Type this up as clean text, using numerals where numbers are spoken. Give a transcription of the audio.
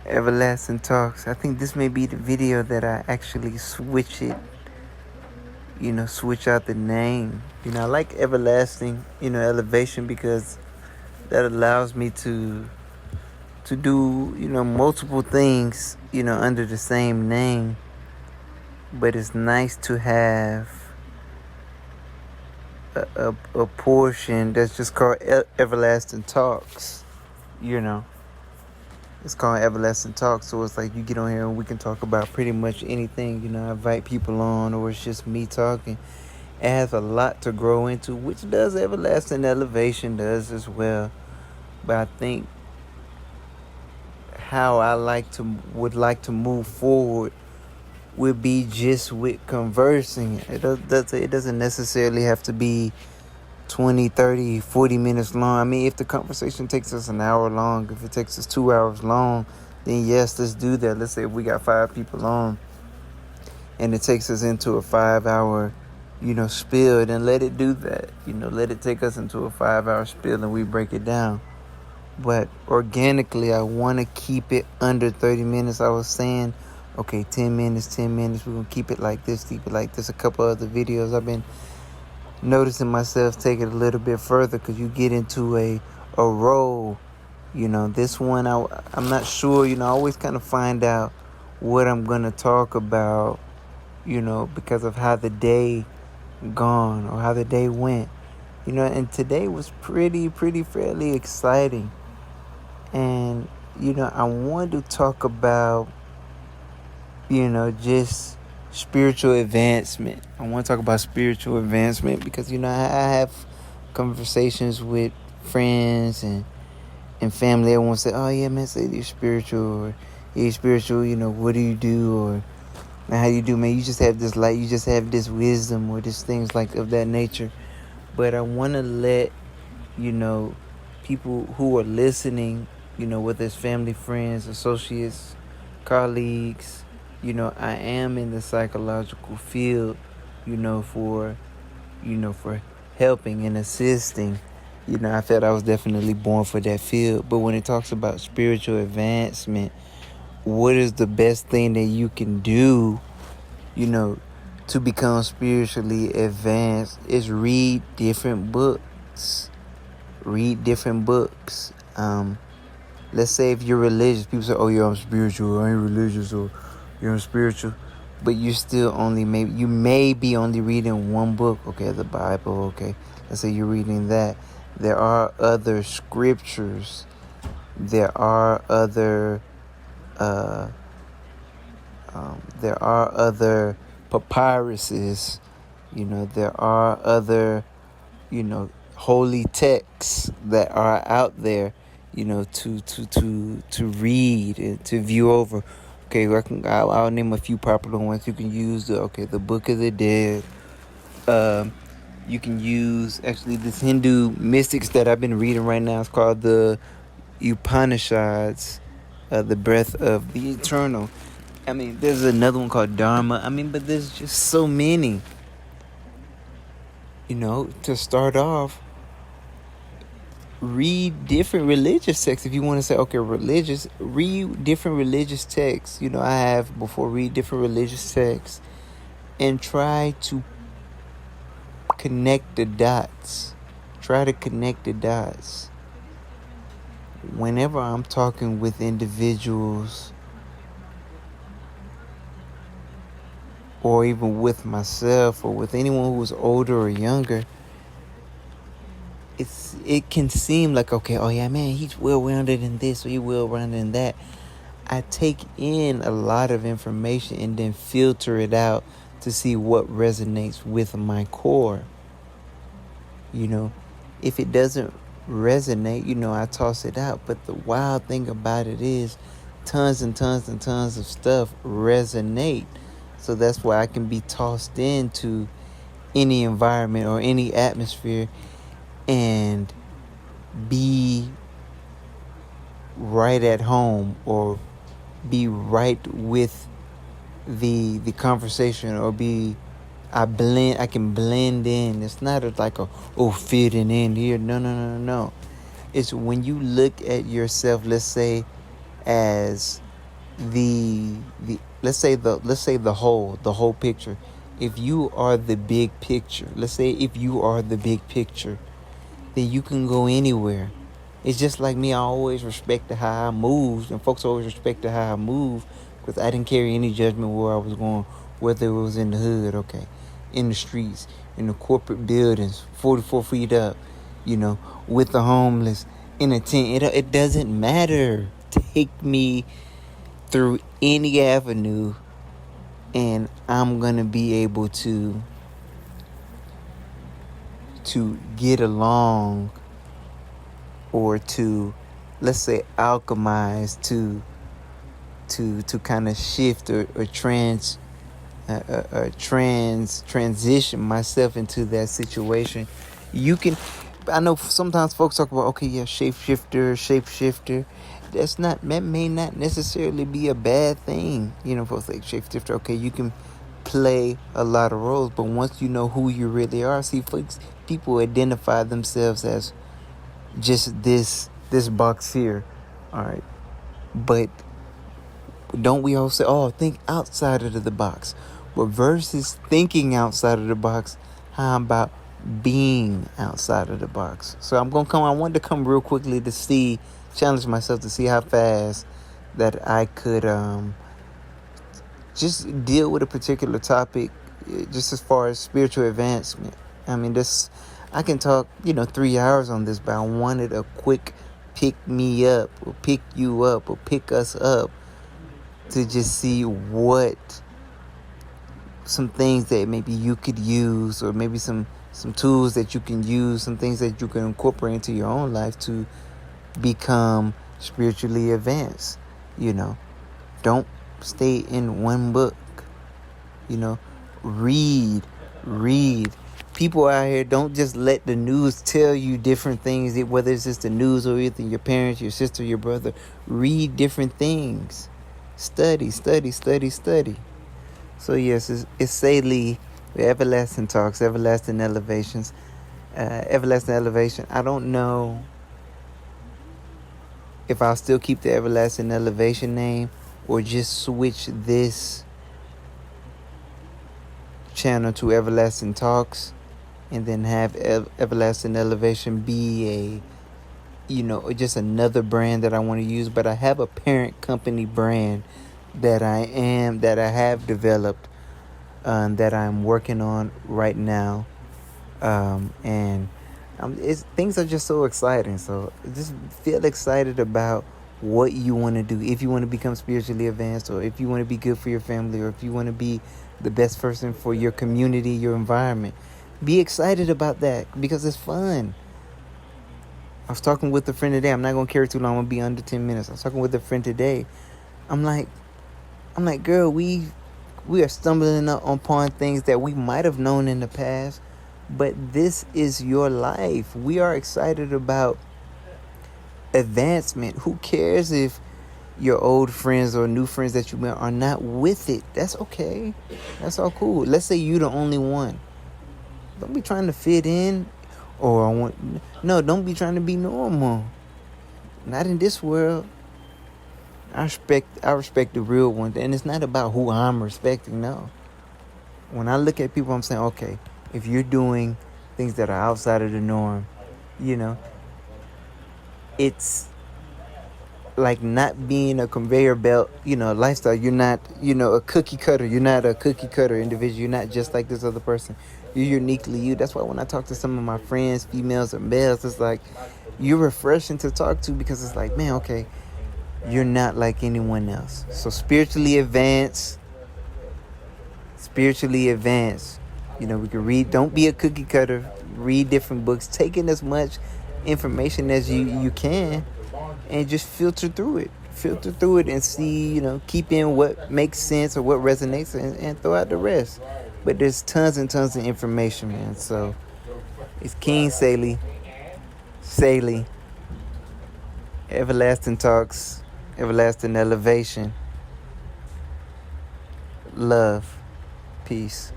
Everlasting Talks. I think this may be the video that I actually switch out the name. I like Everlasting, Elevation, because that allows me to do, multiple things, under the same name. But it's nice to have a portion that's just called Everlasting Talks, you know. It's called Everlasting Talk, so it's like you get on here and we can talk about pretty much anything. I invite people on, or it's just me talking. It has a lot to grow into, which does Everlasting Elevation does as well. But I think how I would like to move forward would be just with conversing. It doesn't necessarily have to be 20, 30, 40 minutes long. I mean, if the conversation takes us an hour long, if it takes us 2 hours long, then yes, let's do that. Let's say if we got 5 people on and it takes us into a 5-hour, spill, then let it do that. Let it take us into a 5-hour spill and we break it down. But organically, I want to keep it under 30 minutes. I was saying, okay, 10 minutes. We're going to keep it like this, A couple other videos I've been noticing myself take it a little bit further, because you get into a role. This one, I'm not sure. I always kind of find out what I'm going to talk about, because of how the day gone or how the day went. And today was fairly exciting. And, I wanted to talk about, just spiritual advancement. I want to talk about spiritual advancement because, I have conversations with friends and family. Everyone say, oh, yeah, man, say you're spiritual. Or, yeah, you're spiritual, what do you do? Or, man, how do you do, man? You just have this light. You just have this wisdom, or just things like of that nature. But I want to let, people who are listening, whether it's family, friends, associates, colleagues, I am in the psychological field, for helping and assisting. I felt I was definitely born for that field. But when it talks about spiritual advancement, what is the best thing that you can do, to become spiritually advanced? Is read different books. Let's say if you're religious, people say, oh yeah, I'm spiritual, I ain't religious, or you're spiritual, but you still you may be only reading one book. Okay, the Bible. Okay, let's say you're reading that. There are other scriptures. There are other papyruses. There are other holy texts that are out there, to read and to view over. Okay, I'll name a few popular ones. You can use the Book of the Dead. You can use actually this Hindu mystics that I've been reading right now. It's called the Upanishads, the Breath of the Eternal. I mean, there's another one called Dharma. I mean, but there's just so many. To start off, read different religious texts. If you want to say, okay, read different religious texts. I have before read different religious texts and try to connect the dots. Whenever I'm talking with individuals, or even with myself, or with anyone who's older or younger, it can seem like, okay, oh yeah, man, he's well-rounded in this, or he's well-rounded in that. I take in a lot of information and then filter it out to see what resonates with my core. If it doesn't resonate, I toss it out. But the wild thing about it is tons and tons and tons of stuff resonate. So that's why I can be tossed into any environment or any atmosphere and be right at home, or be right with the conversation, or I can blend in. It's not fitting in here. No. It's when you look at yourself, let's say, as the let's say the whole picture. If you are the big picture, let's say if you are the big picture, then you can go anywhere. It's just like me. I always respected how I moved, and folks always respected how I moved because I didn't carry any judgment where I was going, whether it was in the hood, okay, in the streets, in the corporate buildings, 44 feet up, you know, with the homeless, in a tent. It doesn't matter. Take me through any avenue, and I'm gonna be able to get along, or to, let's say, alchemize, to kind of shift or transition myself into that situation. You can, I know sometimes folks talk about, okay, yeah, shapeshifter. That may not necessarily be a bad thing. You know, folks like shapeshifter. Okay, you can play a lot of roles, but once you know who you really are, see, folks, people identify themselves as just this box here, all right. But don't we all say, oh, think outside of the box? But versus thinking outside of the box, how about being outside of the box? So I wanted to come real quickly to challenge myself to see how fast that I could just deal with a particular topic, just as far as spiritual advancement. I mean, I can talk, 3 hours on this, but I wanted a quick pick me up, or pick you up, or pick us up, to just see what some things that maybe you could use, or maybe some tools that you can use, some things that you can incorporate into your own life to become spiritually advanced. Don't stay in one book. Read. People out here, don't just let the news tell you different things, whether it's just the news or either your parents, your sister, your brother. Read different things. Study. So yes, it's Saley, Everlasting Talks, Everlasting Elevations, Everlasting Elevation. I don't know if I'll still keep the Everlasting Elevation name, or just switch this channel to Everlasting Talks, and then have Everlasting Elevation be just another brand that I want to use. But I have a parent company brand that I have developed, that I'm working on right now, and things are just so exciting. So just feel excited about what you want to do. If you want to become spiritually advanced, or if you want to be good for your family, or if you want to be the best person for your community, your environment, be excited about that, because it's fun. I was talking with a friend today. I'm not going to carry too long. I'm going to be under 10 minutes. I was talking with a friend today. I'm like, girl, we are stumbling upon things that we might have known in the past, but this is your life. We are excited about advancement. Who cares if your old friends or new friends that you met are not with it? That's okay. That's all cool. Let's say you're the only one. Don't be trying to fit in, don't be trying to be normal. Not in this world. I respect the real ones, and it's not about who I'm respecting. No. When I look at people, I'm saying, okay, if you're doing things that are outside of the norm, it's like not being a conveyor belt, lifestyle. You're not, a cookie cutter. You're not a cookie cutter individual. You're not just like this other person. You're uniquely you. That's why when I talk to some of my friends, females or males, it's like you're refreshing to talk to, because it's like, man, okay, you're not like anyone else. So spiritually advanced. We can read. Don't be a cookie cutter. Read different books. Take in as much information as you can, and just filter through it and see, keep in what makes sense or what resonates, and throw out the rest. But there's tons and tons of information, man. So it's King Saley, Everlasting Talks, Everlasting Elevation. Love. Peace.